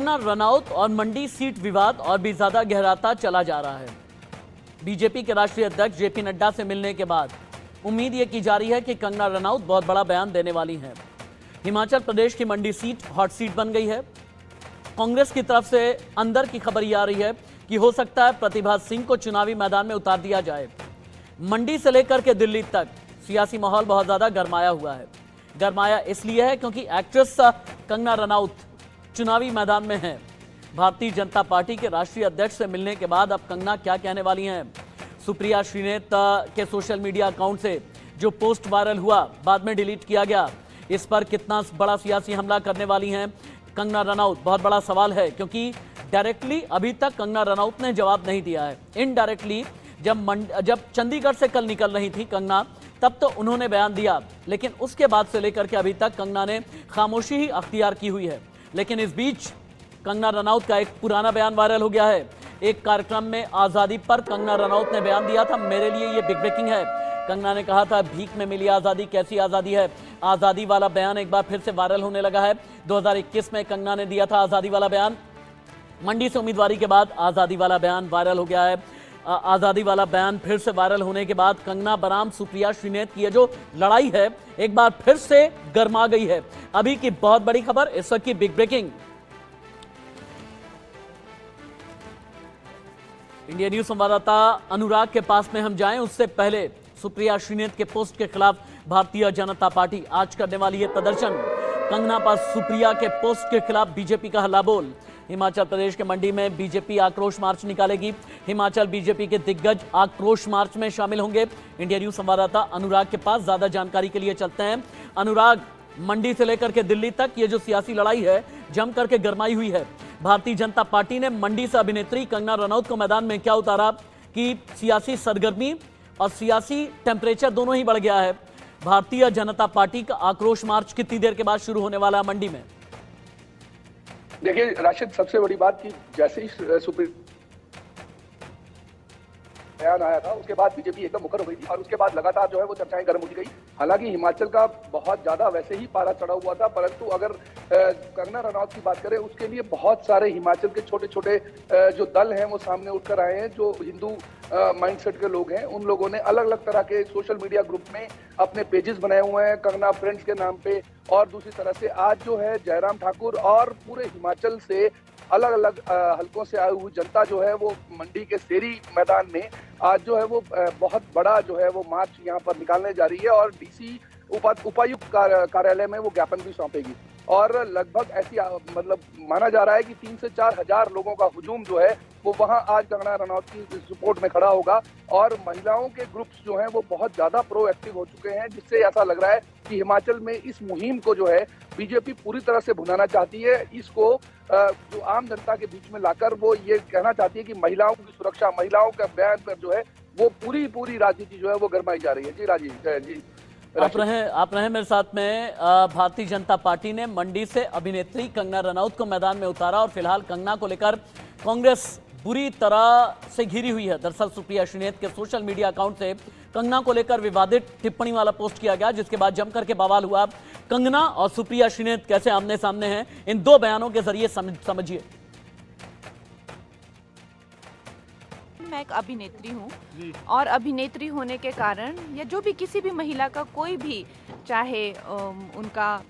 कंगना रनौत और मंडी सीट विवाद और भी ज्यादा गहराता चला जा रहा है। बीजेपी के राष्ट्रीय अध्यक्ष जेपी नड्डा से मिलने के बाद उम्मीद यह की जा रही है कि कंगना रनौत बहुत बड़ा बयान देने वाली हैं। हिमाचल प्रदेश की मंडी सीट हॉट सीट बन गई है। कांग्रेस की तरफ से अंदर की खबर यह आ रही है कि हो सकता है प्रतिभा सिंह को चुनावी मैदान में उतार दिया जाए। मंडी से लेकर के दिल्ली तक सियासी माहौल बहुत ज्यादा गरमाया हुआ है। गरमाया इसलिए है क्योंकि एक्ट्रेस कंगना रनौत चुनावी मैदान में है। भारतीय जनता पार्टी के राष्ट्रीय अध्यक्ष से मिलने के बाद अब कंगना क्या कहने वाली हैं? सुप्रिया श्रीनेत के सोशल मीडिया अकाउंट से जो पोस्ट वायरल हुआ बाद में डिलीट किया गया, इस पर कितना बड़ा सियासी हमला करने वाली हैं कंगना रनौत? बहुत बड़ा सवाल है, क्योंकि डायरेक्टली अभी तक कंगना रनौत ने जवाब नहीं दिया है। इनडायरेक्टली जब चंडीगढ़ से कल निकल रही थी कंगना, तब तो उन्होंने बयान दिया, लेकिन उसके बाद से लेकर के अभी तक कंगना ने खामोशी ही अख्तियार की हुई है। लेकिन इस बीच कंगना रनौत का एक पुराना बयान वायरल हो गया है। एक कार्यक्रम में आजादी पर कंगना रनौत ने बयान दिया था, मेरे लिए ये बिग ब्रेकिंग है। कंगना ने कहा था भीख में मिली आजादी कैसी आजादी है। आजादी वाला बयान एक बार फिर से वायरल होने लगा है। 2021 में कंगना ने दिया था आजादी वाला बयान। मंडी से उम्मीदवारी के बाद आजादी वाला बयान वायरल हो गया है। आजादी वाला बयान फिर से वायरल होने के बाद कंगना बनाम सुप्रिया श्रीनेत की ये जो लड़ाई है एक बार फिर से गर्मा गई है। अभी की बहुत बड़ी खबर, इस वक्त की बिग ब्रेकिंग। इंडिया न्यूज संवाददाता अनुराग के पास में हम जाएं, उससे पहले सुप्रिया श्रीनेत के पोस्ट के खिलाफ भारतीय जनता पार्टी आज करने वाली है प्रदर्शन। कंगना पर सुप्रिया के पोस्ट के खिलाफ बीजेपी का हल्ला बोल। हिमाचल प्रदेश के मंडी में बीजेपी आक्रोश मार्च निकालेगी। हिमाचल बीजेपी के दिग्गज आक्रोश मार्च में शामिल होंगे। इंडिया न्यूज संवाददाता अनुराग के पास ज्यादा जानकारी के लिए चलते हैं। अनुराग, मंडी से लेकर के दिल्ली तक ये जो सियासी लड़ाई है जम करके गरमाई हुई है। भारतीय जनता पार्टी ने मंडी से अभिनेत्री कंगना रनौत को मैदान में क्या उतारा कि सियासी सरगर्मी और सियासी टेम्परेचर दोनों ही बढ़ गया है। भारतीय जनता पार्टी का आक्रोश मार्च कितनी देर के बाद शुरू होने वाला है मंडी में? देखिए राशिद, सबसे बड़ी बात कि जैसे ही सुप्रीम बयान आया था उसके बाद बीजेपी एकदम मुखर हो गई थी और उसके बाद लगातार जो है वो चर्चाएं गर्म होती गई। हालांकि हिमाचल का बहुत ज्यादा वैसे ही पारा चढ़ा हुआ था, परंतु अगर कंगना रनौत की बात करें उसके लिए बहुत सारे हिमाचल के छोटे छोटे जो दल हैं वो सामने उठकर आए हैं। जो हिंदू माइंडसेट के लोग हैं उन लोगों ने अलग अलग तरह के सोशल मीडिया ग्रुप में अपने पेजेस बनाए हुए हैं कंगना फ्रेंड्स के नाम पे। और दूसरी तरह से आज जो है जयराम ठाकुर और पूरे हिमाचल से अलग अलग हलकों से आई हुई जनता जो है वो मंडी के सेरी मैदान में आज जो है वो बहुत बड़ा जो है वो मार्च यहाँ पर निकालने जा रही है और डीसी उपायुक्त कार्यालय में वो ज्ञापन भी सौंपेगी। और लगभग ऐसी मतलब माना जा रहा है कि 3 से 4 हजार लोगों का हुजूम जो है वो वहां आज कंगना रनौत की सपोर्ट में खड़ा होगा। और महिलाओं के ग्रुप्स जो हैं वो बहुत ज्यादा प्रोएक्टिव हो चुके हैं, जिससे ऐसा लग रहा है कि हिमाचल में इस मुहिम को जो है बीजेपी पूरी तरह से भुनाना चाहती है। इसको जो आम जनता के बीच में लाकर वो ये कहना चाहती है कि महिलाओं की सुरक्षा, महिलाओं का बयान पर जो है वो पूरी राजनीति जो है वो गरमाई जा रही है। जी राजीव जी आप रहे मेरे साथ में। भारतीय जनता पार्टी ने मंडी से अभिनेत्री कंगना रनौत को मैदान में उतारा और फिलहाल कंगना को लेकर कांग्रेस बुरी तरह से घिरी हुई है। दरअसल सुप्रिया श्रीनेत के सोशल मीडिया अकाउंट से कंगना को लेकर विवादित टिप्पणी वाला पोस्ट किया गया, जिसके बाद जमकर के बवाल हुआ। कंगना और सुप्रिया श्रीनेत कैसे आमने सामने हैं, इन दो बयानों के जरिए समझिए। मैं एक अभिनेत्री हूँ और अभिनेत्री होने के कारण या जो भी किसी भी महिला का कोई भी चाहे उनका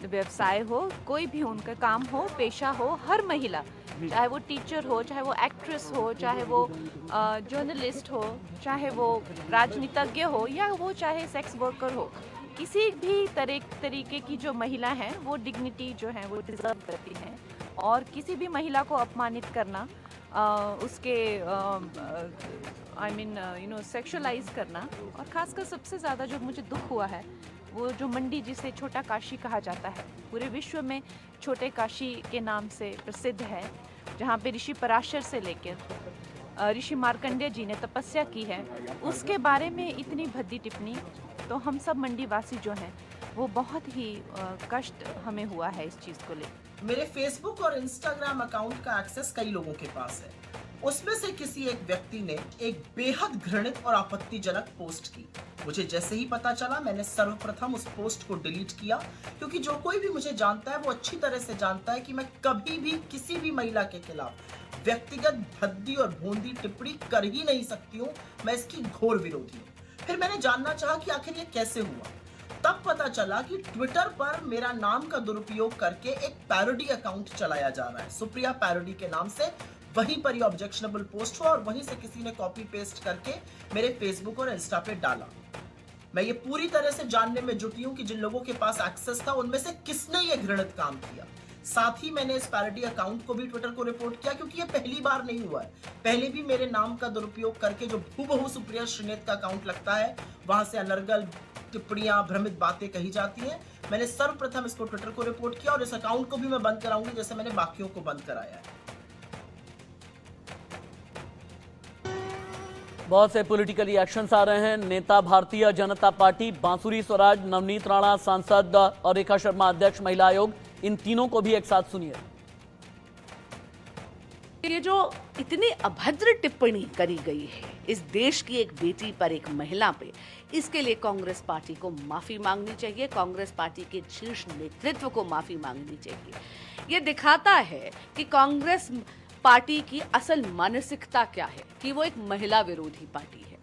व्यवसाय हो, कोई भी उनका काम हो, पेशा हो, हर महिला चाहे वो टीचर हो, चाहे वो एक्ट्रेस हो, चाहे वो जर्नलिस्ट हो, चाहे वो राजनीतिज्ञ हो या वो चाहे सेक्स वर्कर हो, किसी भी तरीके की जो महिला है वो डिग्निटी जो है वो डिजर्व करती है। और किसी भी महिला को अपमानित करना, उसके सेक्सुअलाइज करना, और खासकर सबसे ज़्यादा जो मुझे दुख हुआ है वो जो मंडी जिसे छोटा काशी कहा जाता है, पूरे विश्व में छोटे काशी के नाम से प्रसिद्ध है, जहाँ पे ऋषि पराशर से लेकर ऋषि मार्कंडेय जी ने तपस्या की है, उसके बारे में इतनी भद्दी टिप्पणी। तो हम सब मंडी वासी जो हैं वो बहुत ही कष्ट हमें हुआ है इस चीज़ को लेकर। मेरे फेसबुक और इंस्टाग्राम अकाउंट का एक्सेस कई लोगों के पास है। उसमें से किसी एक व्यक्ति ने एक बेहद घृणित और आपत्तिजनक पोस्ट की। मुझे जैसे ही पता चला, मैंने सर्वप्रथम उस पोस्ट को डिलीट किया, क्योंकि जो कोई भी मुझे जानता है वो अच्छी तरह से जानता है कि मैं कभी भी किसी भी महिला के खिलाफ व्यक्तिगत भद्दी और भोंदी टिप्पणी कर ही नहीं सकती हूँ। मैं इसकी घोर विरोधी हूँ। फिर मैंने जानना चाहा कि आखिर ये कैसे हुआ। तब पता चला कि ट्विटर पर मेरा नाम का दुरुपयोग करके एक पैरोडी अकाउंट चलाया जा रहा है, सुप्रिया पैरोडी के नाम से। वहीं पर ये ऑब्जेक्शनेबल पोस्ट हुआ और वहीं से किसी ने कॉपी पेस्ट करके मेरे फेसबुक और इंस्टा पे डाला। मैं ये पूरी तरह से जानने में जुटी हूं कि जिन लोगों के पास एक्सेस था उनमें से किसने ये घृणित काम किया। साथ ही मैंने इस पैरोडी अकाउंट को भी ट्विटर को रिपोर्ट किया, क्योंकि ये पहली बार नहीं हुआ है। पहले भी मेरे नाम का दुरुपयोग करके जो हूबहू सुप्रिया श्रीनेत का अकाउंट लगता है, वहां से अनर्गल टिप्पणियां, भ्रमित बातें कही जाती हैं। मैंने सर्वप्रथम इसको ट्विटर को रिपोर्ट किया और इस अकाउंट को भी मैं बंद कराऊंगी, जैसे मैंने बाकियों को बंद कराया है। बहुत से पॉलिटिकल रिएक्शंस आ रहे हैं। नेता भारतीय जनता पार्टी बांसुरी स्वराज, नवनीत राणा सांसद और रेखा शर्मा अध्यक्ष महिला आयोग, इन तीनों को भी एक साथ सुनिए। ये जो इतनी अभद्र टिप्पणी करी गई है इस देश की एक बेटी पर, एक महिला पे, इसके लिए कांग्रेस पार्टी को माफी मांगनी चाहिए। कांग्रेस पार्टी के शीर्ष नेतृत्व को माफी मांगनी चाहिए। ये दिखाता है कि कांग्रेस पार्टी की असल मानसिकता क्या है, कि वो एक महिला विरोधी पार्टी है।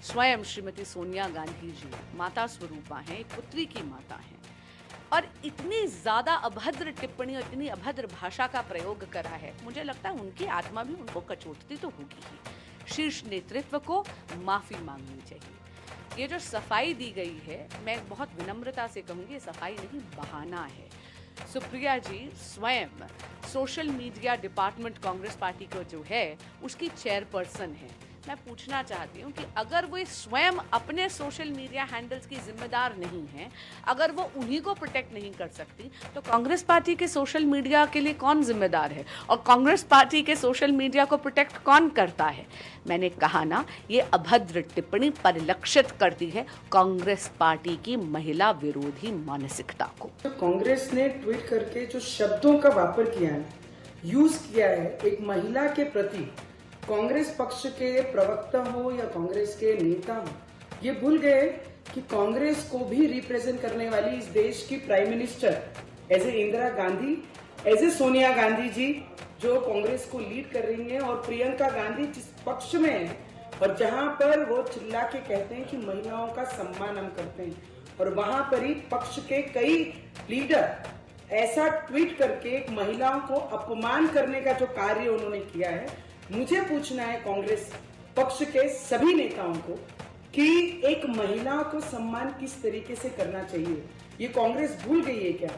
स्वयं श्रीमती सोनिया गांधी जी माता स्वरूपा हैं, एक पुत्री की माता हैं, और इतनी ज्यादा अभद्र टिप्पणी और इतनी अभद्र भाषा का प्रयोग करा है। मुझे लगता है उनकी आत्मा भी उनको कचोटती तो होगी ही। शीर्ष नेतृत्व को माफी मांगनी चाहिए। ये जो सफाई दी गई है, मैं बहुत विनम्रता से कहूंगी, सफाई नहीं, बहाना है। सुप्रिया जी स्वयं social media department Congress party को जो है उसकी चेयरपर्सन है। मैं पूछना चाहती हूँ कि अगर वो स्वयं अपने सोशल मीडिया हैंडल्स की जिम्मेदार नहीं है, अगर वो उन्हीं को प्रोटेक्ट नहीं कर सकती, तो कांग्रेस पार्टी के सोशल मीडिया के लिए कौन जिम्मेदार है और कांग्रेस पार्टी के सोशल मीडिया को प्रोटेक्ट कौन करता है? मैंने कहा ना, ये अभद्र टिप्पणी परिलक्षित करती है कांग्रेस पार्टी की महिला विरोधी मानसिकता को। कांग्रेस ने ट्वीट करके जो शब्दों का वापर किया है, यूज किया है एक महिला के प्रति, कांग्रेस पक्ष के प्रवक्ता हो या कांग्रेस के नेता हो, ये भूल गए कि कांग्रेस को भी रिप्रेजेंट करने वाली इस देश की prime minister as a Indira Gandhi, as a Sonia Gandhi ji जो कांग्रेस को लीड कर रही हैं, और प्रियंका गांधी जिस पक्ष में है और जहां पर वो चिल्ला के कहते हैं कि महिलाओं का सम्मान हम करते हैं, और वहां पर ही पक्ष के कई लीडर ऐसा ट्वीट करके महिलाओं को अपमान करने का जो कार्य उन्होंने किया है। मुझे पूछना है कांग्रेस पक्ष के सभी नेताओं को कि एक महिला को सम्मान किस तरीके से करना चाहिए। ये कांग्रेस भूल गई है क्या?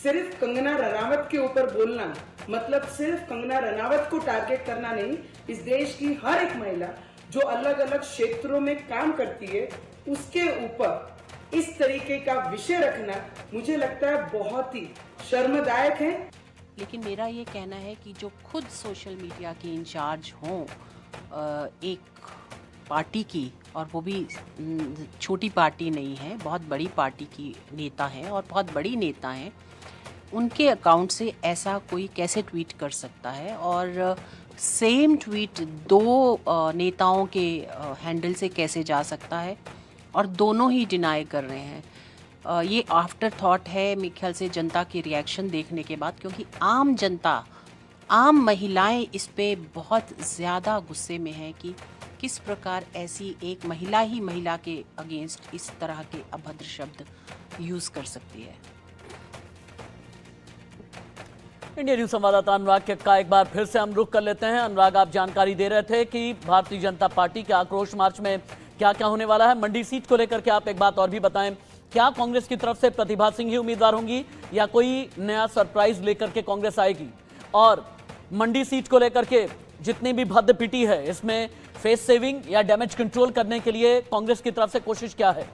सिर्फ कंगना रनावत के ऊपर बोलना मतलब सिर्फ कंगना रनावत को टारगेट करना नहीं, इस देश की हर एक महिला जो अलग अलग क्षेत्रों में काम करती है उसके ऊपर इस तरीके का विषय रखना मुझे लगता है बहुत ही शर्मदायक है। लेकिन मेरा ये कहना है कि जो खुद सोशल मीडिया के इंचार्ज हों एक पार्टी की, और वो भी छोटी पार्टी नहीं है, बहुत बड़ी पार्टी की नेता हैं और बहुत बड़ी नेता हैं, उनके अकाउंट से ऐसा कोई कैसे ट्वीट कर सकता है? और सेम ट्वीट दो नेताओं के हैंडल से कैसे जा सकता है? और दोनों ही डिनाई कर रहे हैं। ये आफ्टर थॉट है मेरे ख्याल से जनता की रिएक्शन देखने के बाद, क्योंकि आम जनता, आम महिलाएं इस पे बहुत ज़्यादा गुस्से में हैं कि किस प्रकार ऐसी एक महिला ही महिला के अगेंस्ट इस तरह के अभद्र शब्द यूज़ कर सकती है। इंडिया न्यूज संवाददाता अनुराग का एक बार फिर से हम रुख कर लेते हैं। अनुराग, आप जानकारी दे रहे थे कि भारतीय जनता पार्टी के आक्रोश मार्च में क्या क्या होने वाला है। मंडी सीट को लेकर के आप एक बात और भी बताएं, क्या कांग्रेस की तरफ से प्रतिभा सिंह ही उम्मीदवार होंगी या कोई नया सरप्राइज लेकर के कांग्रेस आएगी? और मंडी सीट को लेकर के जितनी भी भद्द पिटी है, इसमें फेस सेविंग या डैमेज कंट्रोल करने के लिए कांग्रेस की तरफ से कोशिश क्या है?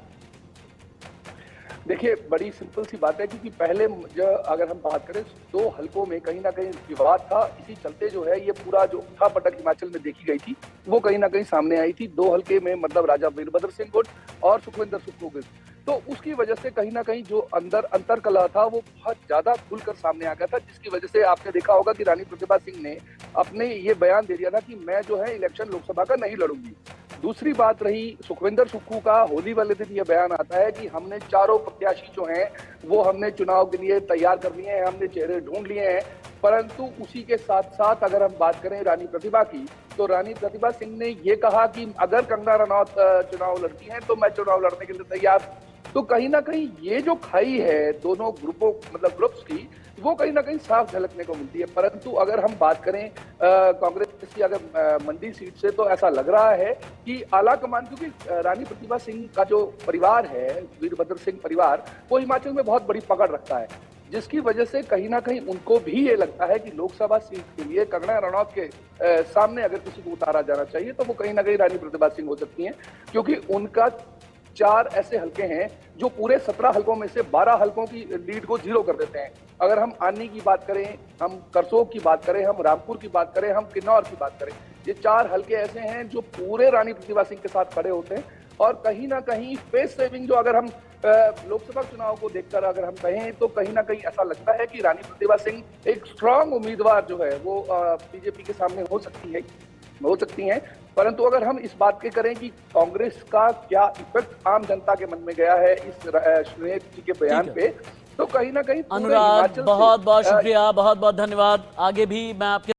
देखिए, बड़ी सिंपल सी बात है, क्योंकि पहले जो अगर हम बात करें, दो हलकों में कहीं ना कहीं विवाद था। इसी चलते जो है ये पूरा जो उठापटक हिमाचल में देखी गई थी वो कहीं ना कहीं सामने आई थी। दो हलके में मतलब राजा वीरभद्र सिंह गुट और सुखविंदर सुक्खू गुट, तो उसकी वजह से कहीं ना कहीं जो अंतर कलह था वो बहुत ज्यादा खुलकर सामने आ गया था, जिसकी वजह से आपने देखा होगा कि रानी प्रतिभा सिंह ने अपने ये बयान दे दिया था कि मैं जो है इलेक्शन लोकसभा का नहीं लड़ूंगी। दूसरी बात रही सुखविंदर सुक्खू का, होली वाले दिन ये बयान आता है कि हमने चारों प्रत्याशी जो हैं वो हमने चुनाव के लिए तैयार कर लिए हैं, हमने चेहरे ढूंढ लिए हैं। परंतु उसी के साथ साथ अगर हम बात करें रानी प्रतिभा की, तो रानी प्रतिभा सिंह ने ये कहा कि अगर कंगना रनौत चुनाव लड़ती हैं तो मैं चुनाव लड़ने के लिए तैयार। तो कहीं ना कहीं ये जो खाई है दोनों ग्रुप्स की, वो कहीं ना कहीं साफ झलकने को मिलती है। परंतु अगर हम बात करें कांग्रेस की अगर मंडी सीट से, तो ऐसा लग रहा है कि आला कमान, क्योंकि रानी प्रतिभा सिंह का जो परिवार है, वीरभद्र सिंह परिवार, वो हिमाचल में बहुत बड़ी पकड़ रखता है, जिसकी वजह से कहीं ना कहीं उनको भी ये लगता है कि लोकसभा सीट के लिए कंगना रनौत के सामने अगर किसी को उतारा जाना चाहिए तो वो कहीं ना कहीं रानी प्रतिभा सिंह हो सकती हैं, क्योंकि उनका 4 ऐसे हलके हैं जो पूरे 17 हलकों में से 12 हलकों की लीड को 0 कर देते हैं। अगर हम आनी की बात करें, हम करसोग की बात करें, हम रामपुर की बात करें, हम किन्नौर की बात करें, ये 4 हलके ऐसे हैं जो पूरे रानी प्रतिभा सिंह के साथ खड़े होते हैं। और कहीं ना कहीं फेस सेविंग जो अगर हम लोकसभा चुनाव को देखकर अगर हम कहें, तो कहीं ना कहीं ऐसा लगता है कि रानी प्रतिभा सिंह एक स्ट्रांग उम्मीदवार जो है वो बीजेपी के सामने हो सकती हैं। परंतु अगर हम इस बात के करें कि कांग्रेस का क्या इफेक्ट आम जनता के मन में गया है इस श्रीनेत जी के बयान पे, तो कहीं ना कहीं अनुराग, बहुत बहुत शुक्रिया, बहुत बहुत धन्यवाद। आगे भी मैं आपके